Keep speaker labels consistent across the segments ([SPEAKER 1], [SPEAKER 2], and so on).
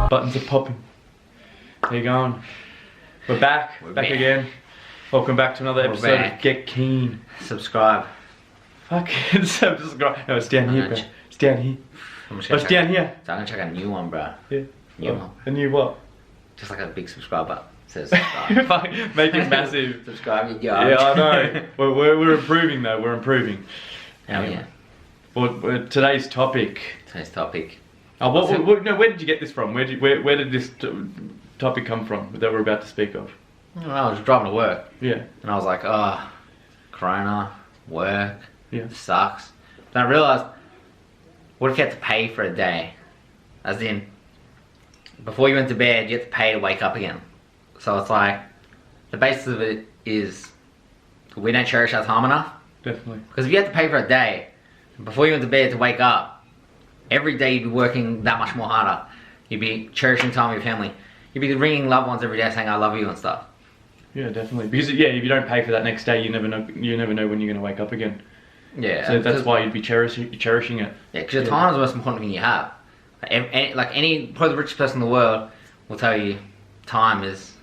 [SPEAKER 1] Buttons are popping. How you going? We're back. We're back again. Welcome back to another episode of Get Keen.
[SPEAKER 2] Subscribe.
[SPEAKER 1] Fucking subscribe. No, it's down here, bro. It's down here. It's down here.
[SPEAKER 2] So I'm gonna check a new one, bro.
[SPEAKER 1] Yeah.
[SPEAKER 2] New one.
[SPEAKER 1] A new what?
[SPEAKER 2] Just like a big subscribe button. Says subscribe.
[SPEAKER 1] Make it massive.
[SPEAKER 2] Subscribe.
[SPEAKER 1] Yeah, I know. We're improving though. We're improving.
[SPEAKER 2] Hell yeah.
[SPEAKER 1] Well, today's topic. Oh, where did you get this from? Where did this topic come from that we're about to speak of?
[SPEAKER 2] Well, I was driving to work.
[SPEAKER 1] Yeah.
[SPEAKER 2] And I was like, oh, Corona, work, sucks. Then I realised, what if you had to pay for a day? As in, before you went to bed, you had to pay to wake up again. So it's like, the basis of it is, we don't cherish our time enough.
[SPEAKER 1] Definitely.
[SPEAKER 2] Because if you had to pay for a day, before you went to bed to wake up, every day you'd be working that much more harder. You'd be cherishing time with your family. You'd be ringing loved ones every day saying I love you and stuff.
[SPEAKER 1] Yeah, definitely. Because if you don't pay for that next day, you never know when you're going to wake up again.
[SPEAKER 2] Yeah.
[SPEAKER 1] So that's why you'd be cherishing it.
[SPEAKER 2] Yeah, because your time is the most important thing you have. Probably the richest person in the world will tell you, time is.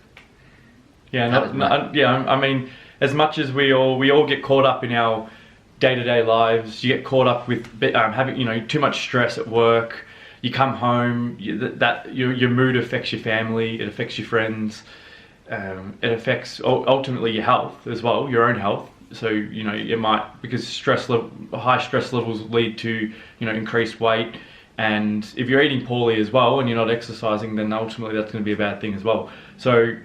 [SPEAKER 1] Yeah, I mean, as much as we all get caught up in our day-to-day lives, you get caught up with having too much stress at work. You come home, your mood affects your family, it affects your friends, it affects ultimately your health as well, your own health. So it might, because high stress levels lead to increased weight, and if you're eating poorly as well and you're not exercising, then ultimately that's going to be a bad thing as well. So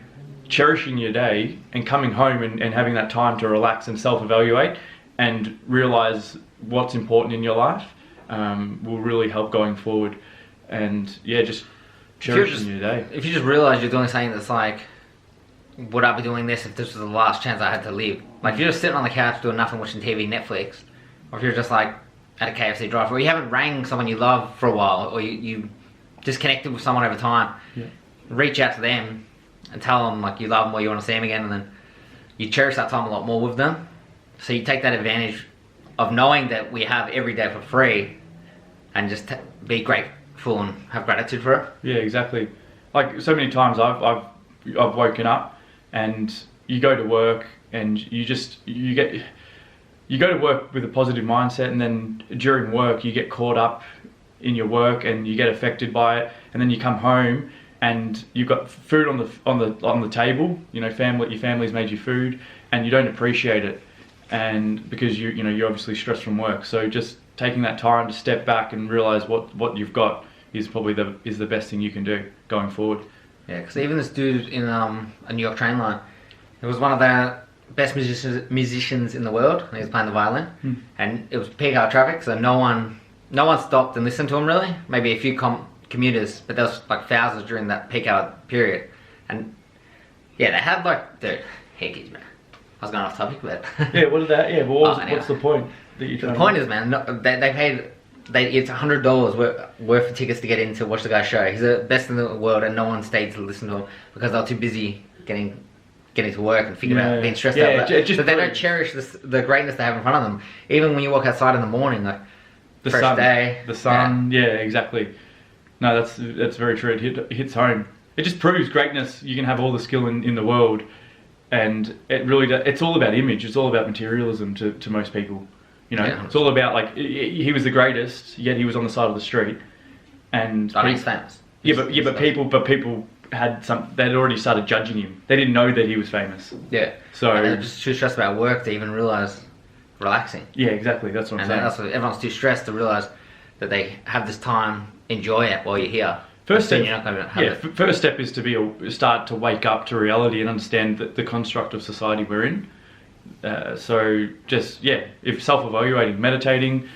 [SPEAKER 1] cherishing your day and coming home and having that time to relax and self-evaluate and realize what's important in your life will really help going forward. And yeah, just cherishing your day. If
[SPEAKER 2] you just realize you're doing something that's like, would I be doing this if this was the last chance I had to live? Like if you're just sitting on the couch doing nothing, watching TV, Netflix, or if you're just like at a KFC drive, or you haven't rang someone you love for a while, or you disconnected with someone over time, reach out to them and tell them like you love them or you want to see them again, and then you cherish that time a lot more with them. So you take that advantage of knowing that we have every day for free and just be grateful and have gratitude for it.
[SPEAKER 1] Yeah, exactly. Like so many times I've woken up and you go to work and you go to work with a positive mindset, and then during work you get caught up in your work and you get affected by it, and then you come home and you've got food on the table, your family's made you food, and you don't appreciate it, and because you're obviously stressed from work. So just taking that time to step back and realize what you've got is probably the best thing you can do going forward.
[SPEAKER 2] Yeah, because even this dude in a New York train line, he was one of the best musicians in the world, and he was playing the violin, and it was peak hour traffic, so no one stopped and listened to him really. Maybe a few commuters, but there was like thousands during that peak hour period, and yeah, they had like, dude, hickeys, man. I was going off topic, but
[SPEAKER 1] yeah, what did that? Yeah, but what's the point that you're trying?
[SPEAKER 2] The point is, man, they paid. It's $100 worth of tickets to get in to watch the guy show. He's the best in the world, and no one stayed to listen to him because they were too busy getting to work and figuring out being stressed out. But they don't cherish the greatness they have in front of them. Even when you walk outside in the morning, like
[SPEAKER 1] the
[SPEAKER 2] fresh
[SPEAKER 1] sun,
[SPEAKER 2] day,
[SPEAKER 1] the sun. Yeah, exactly. No, that's very true. It hits home. It just proves greatness. You can have all the skill in the world, and it really does. It's all about image. It's all about materialism to most people. It's all about like he was the greatest, yet he was on the side of the street, and
[SPEAKER 2] he's famous.
[SPEAKER 1] But people had they'd already started judging him. They didn't know that he was famous.
[SPEAKER 2] Yeah.
[SPEAKER 1] So
[SPEAKER 2] and they're just too stressed about work to even realize relaxing.
[SPEAKER 1] Yeah, exactly. That's what I'm saying.
[SPEAKER 2] That's what everyone's too stressed to realize that they have this time. Enjoy it while you're here.
[SPEAKER 1] First step is to start to wake up to reality and understand the construct of society we're in. So just if self-evaluating, meditating,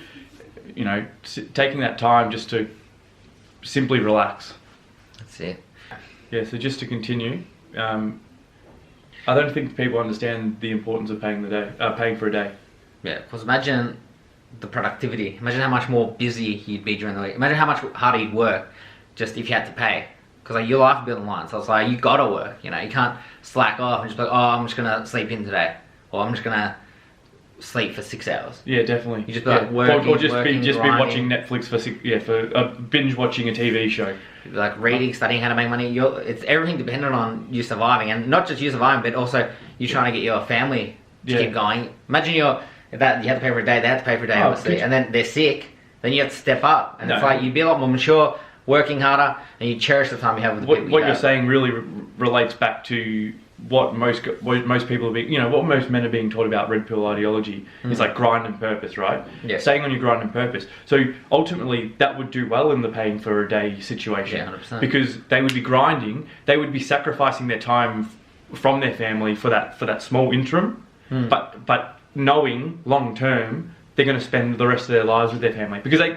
[SPEAKER 1] taking that time just to simply relax.
[SPEAKER 2] That's it.
[SPEAKER 1] Yeah. So just to continue, I don't think people understand the importance of paying for a day.
[SPEAKER 2] Yeah, because imagine the productivity. Imagine how much more busy you'd be during the week. Imagine how much harder you'd work just if you had to pay. Because like your life would be on the line. So it's like you gotta work. You can't slack off and just be like, oh, I'm just gonna sleep in today, or I'm just gonna sleep for 6 hours.
[SPEAKER 1] Yeah, definitely.
[SPEAKER 2] You just be like working,
[SPEAKER 1] or just
[SPEAKER 2] working,
[SPEAKER 1] be
[SPEAKER 2] grinding.
[SPEAKER 1] watching Netflix for binge watching a TV show.
[SPEAKER 2] Like reading, studying how to make money. It's everything dependent on you surviving, and not just you surviving, but also you trying to get your family to keep going. Imagine you have to pay for a day, they have to pay for a day, obviously, and then they're sick, then you have to step up, and it's like you'd be a lot more mature, working harder, and you cherish the time you have with the people.
[SPEAKER 1] What you're saying really relates back to what most people are being, what most men are being taught about red pill ideology is like grind and purpose, right?
[SPEAKER 2] Yeah.
[SPEAKER 1] Staying on your grind and purpose. So ultimately, that would do well in the paying for a day situation.
[SPEAKER 2] Yeah, 100%.
[SPEAKER 1] Because they would be grinding, they would be sacrificing their time from their family for that small interim, but knowing long term they're going to spend the rest of their lives with their family, because they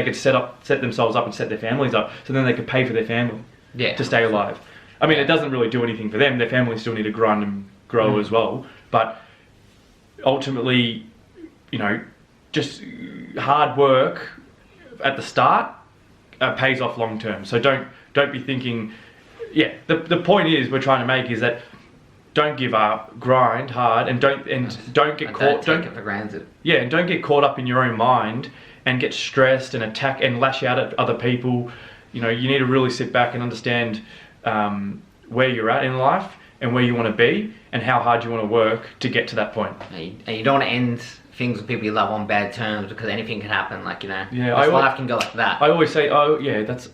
[SPEAKER 1] could set themselves up and set their families up, so then they could pay for their family to stay alive. I mean, it doesn't really do anything for them. Their families still need to grind and grow as well. But ultimately, just hard work at the start pays off long term. So don't be thinking. Yeah, the point we're trying to make is that don't give up, grind hard, and don't get caught.
[SPEAKER 2] Don't take it for granted.
[SPEAKER 1] Yeah, and don't get caught up in your own mind and get stressed and attack and lash out at other people. You need to really sit back and understand where you're at in life and where you want to be and how hard you want to work to get to that point.
[SPEAKER 2] And you don't want to end things with people you love on bad terms, because anything can happen. Like,
[SPEAKER 1] yeah,
[SPEAKER 2] life can go like that.
[SPEAKER 1] I always say, that's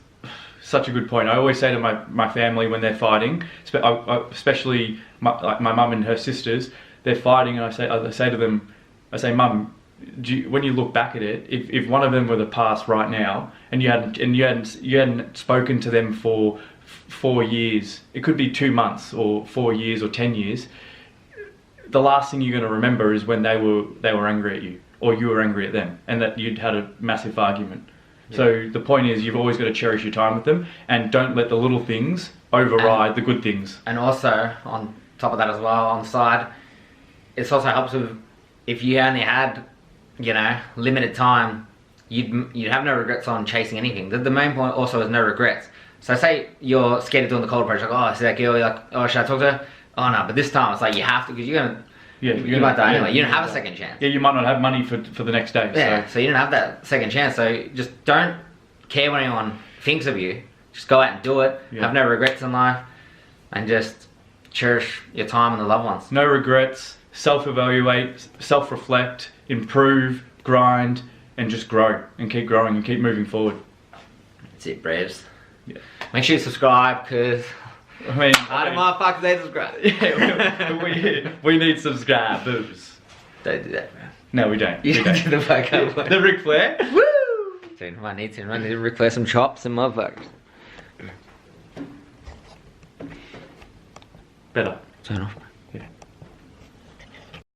[SPEAKER 1] such a good point. I always say to my family when they're fighting, especially my mum and her sisters, they're fighting, and I say to them, Mum, when you look back at it, if one of them were the past right now, and you hadn't spoken to them for 4 years, it could be 2 months or 4 years or 10 years, the last thing you're going to remember is when they were angry at you, or you were angry at them, and that you'd had a massive argument. Yeah. So the point is, you've always got to cherish your time with them, and don't let the little things override the good things. And
[SPEAKER 2] also, on top of that as well, on the side, it also helps with, if you only had limited time, you'd have no regrets on chasing anything. The main point also is no regrets. So say you're scared of doing the cold approach, like, I see that girl, you're like, should I talk to her? Oh no, but this time it's like you have to, because you might die anyway. You don't have a second chance.
[SPEAKER 1] Yeah, you might not have money for the next day.
[SPEAKER 2] Yeah, so you don't have that second chance. So just don't care what anyone thinks of you. Just go out and do it. Yeah. Have no regrets in life, and just cherish your time and the loved ones.
[SPEAKER 1] No regrets. Self-evaluate, self-reflect, improve, grind, and just grow and keep growing and keep moving forward.
[SPEAKER 2] That's it, braves. Yeah. Make sure you subscribe, because motherfuckers, they subscribe.
[SPEAKER 1] Yeah, we need subscribers.
[SPEAKER 2] Don't do that, man.
[SPEAKER 1] No, we don't.
[SPEAKER 2] You don't do the fuck up.
[SPEAKER 1] The Ric Flair.
[SPEAKER 2] Woo! Dude, I need to Ric Flair some chops and motherfuckers.
[SPEAKER 1] Better.
[SPEAKER 2] Turn off.